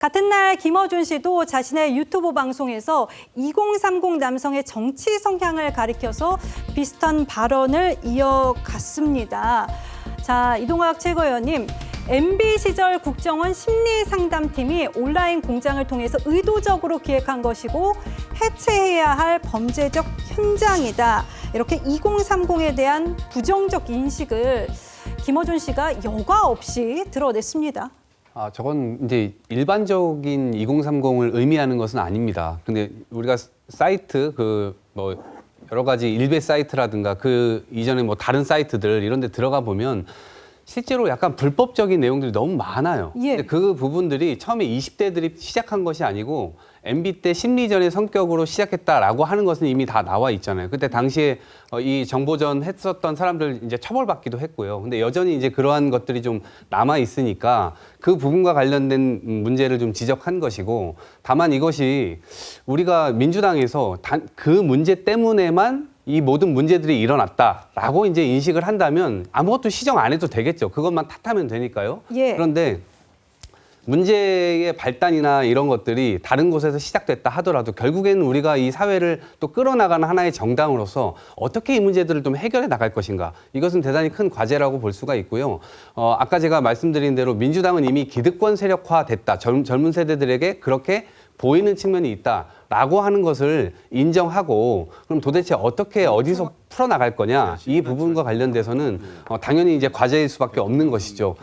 같은 날 김어준 씨도 자신의 유튜브 방송에서 2030 남성의 정치 성향을 가리켜서 비슷한 발언을 이어갔습니다. 자, 이동학 최고위원님, MB 시절 국정원 심리상담팀이 온라인 공장을 통해서 의도적으로 기획한 것이고 해체해야 할 범죄적 현장이다. 이렇게 2030에 대한 부정적 인식을 김어준 씨가 여과 없이 드러냈습니다. 저건 이제 일반적인 2030을 의미하는 것은 아닙니다. 근데 우리가 사이트 여러 가지 일베 사이트라든가 그 이전에 다른 사이트들 이런 데 들어가 보면 실제로 약간 불법적인 내용들이 너무 많아요. 예. 근데 그 부분들이 처음에 20대들이 시작한 것이 아니고 MB 때 심리전의 성격으로 시작했다라고 하는 것은 이미 다 나와 있잖아요. 그때 당시에 이 정보전 했었던 사람들 이제 처벌받기도 했고요. 근데 여전히 이제 그러한 것들이 좀 남아 있으니까 그 부분과 관련된 문제를 좀 지적한 것이고, 다만 이것이 우리가 민주당에서 그 문제 때문에만 이 모든 문제들이 일어났다라고 이제 인식을 한다면 아무것도 시정 안 해도 되겠죠. 그것만 탓하면 되니까요. 예. 그런데 문제의 발단이나 이런 것들이 다른 곳에서 시작됐다 하더라도 결국에는 우리가 이 사회를 또 끌어나가는 하나의 정당으로서 어떻게 이 문제들을 좀 해결해 나갈 것인가, 이것은 대단히 큰 과제라고 볼 수가 있고요. 아까 제가 말씀드린 대로 민주당은 이미 기득권 세력화됐다. 젊은 세대들에게 그렇게 보이는 측면이 있다라고 하는 것을 인정하고, 그럼 도대체 어떻게 어디서 풀어나갈 거냐, 이 부분과 관련돼서는 당연히 이제 과제일 수밖에 없는 것이죠.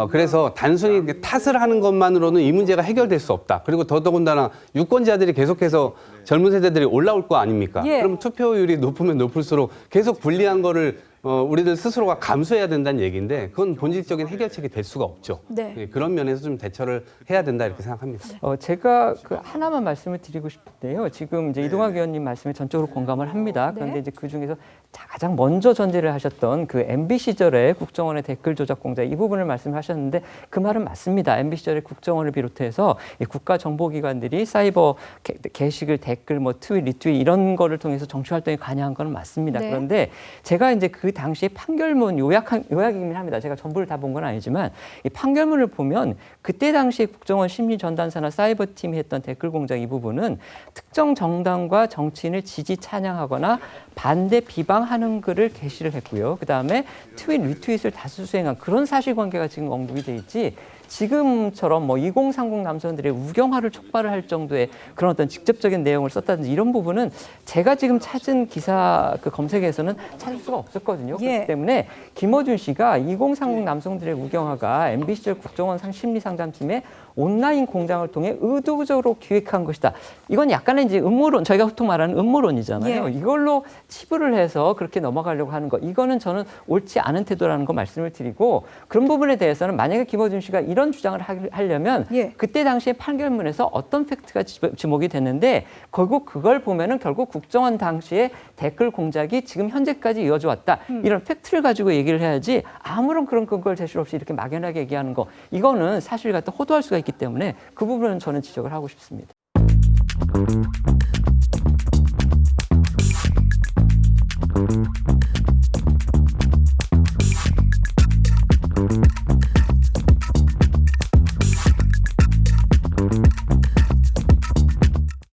그래서 단순히 탓을 하는 것만으로는 이 문제가 해결될 수 없다. 그리고 더더군다나 유권자들이 계속해서 젊은 세대들이 올라올 거 아닙니까? 예. 그럼 투표율이 높으면 높을수록 계속 불리한 거를 우리들 스스로가 감수해야 된다는 얘기인데, 그건 본질적인 해결책이 될 수가 없죠. 네. 예, 그런 면에서 좀 대처를 해야 된다 이렇게 생각합니다. 제가 하나만 말씀을 드리고 싶은데요. 지금 이제 이동학 의원님 말씀에 전적으로 공감을 합니다. 그런데 네. 이제 그 중에서 가장 먼저 전제를 하셨던 그 MB 시절의 국정원의 댓글 조작 공작, 이 부분을 말씀하셨는데 그 말은 맞습니다. MB 시절의 국정원을 비롯해서 이 국가 정보기관들이 사이버 게시글, 댓글, 트윗, 리트윗 이런 거를 통해서 정치 활동에 관여한 건 맞습니다. 네. 그런데 제가 이제 그 당시에 판결문 요약이긴 합니다. 제가 전부를 다 본 건 아니지만 이 판결문을 보면 그때 당시에 국정원 심리전단사나 사이버팀이 했던 댓글 공작 이 부분은 특정 정당과 정치인을 지지 찬양하거나 반대 비방하는 글을 게시를 했고요. 그다음에 트윗, 리트윗을 다수 수행한 그런 사실관계가 지금 언급이 돼 있지, 지금처럼 2030 남성들의 우경화를 촉발을 할 정도의 그런 어떤 직접적인 내용을 썼다든지 이런 부분은 제가 지금 찾은 기사 검색에서는 찾을 수가 없었거든요. 예. 그렇기 때문에 김어준 씨가 2030 남성들의 우경화가 MB 시절 국정원 심리상담팀의 온라인 공장을 통해 의도적으로 기획한 것이다. 이건 약간의 이제 음모론, 저희가 보통 말하는 음모론이잖아요. 예. 이걸로 치부를 해서 그렇게 넘어가려고 하는 거, 이거는 저는 옳지 않은 태도라는 거 말씀을 드리고, 그런 부분에 대해서는 만약에 김어준 씨가 이런 주장을 하려면 예. 그때 당시에 판결문에서 어떤 팩트가 지목이 됐는데 결국 그걸 보면은 결국 국정원 당시에 댓글 공작이 지금 현재까지 이어져 왔다. 이런 팩트를 가지고 얘기를 해야지 아무런 그런 근거를 제출 없이 이렇게 막연하게 얘기하는 거, 이거는 사실 갖다 호도할 수가 있기 때문에 그 부분은 저는 지적을 하고 싶습니다.